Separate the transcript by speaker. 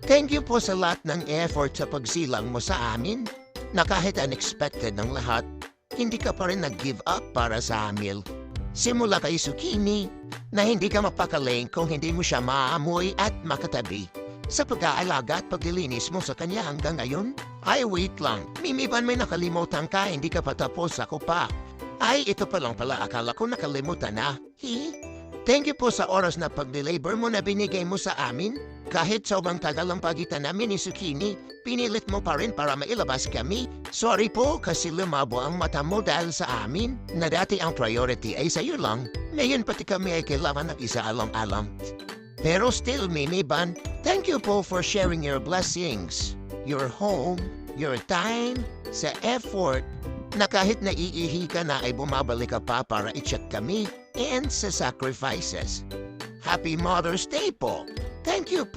Speaker 1: Thank you po sa lahat ng effort sa pagsilang mo sa amin, na kahit unexpected ng lahat, hindi ka pa rin nag-give up para sa amin. Simula kay Zucchini, na hindi ka mapakalain kung hindi mo siya maamoy at makatabi. Sa pag-aalaga at paglilinis mo sa kanya hanggang ngayon? Ay, wait lang. Mimi, ba may nakalimutan ka? Hindi ka pa tapos, ako pa. Ay, ito pa lang pala. Akala ko nakalimutan na. Thank you po sa oras na pag-deliver mo na binigay mo sa amin. Kahit sobrang tagal ang pagitan namin ni Zucchini, pinilit mo pa rin para mailabas kami. Sorry po kasi lumabo ang mata mo dahil sa amin na dati ang priority ay sa'yo lang. Ngayon pati kami ay kailangan ng isa alam-alam. Pero still, Mimi Ban, thank you po for sharing your blessings, your home, your time, sa effort, na kahit naiihi ka na ay bumabalik ka pa para i-check kami, and sa sacrifices. Happy Mother's Day po! Thank you po!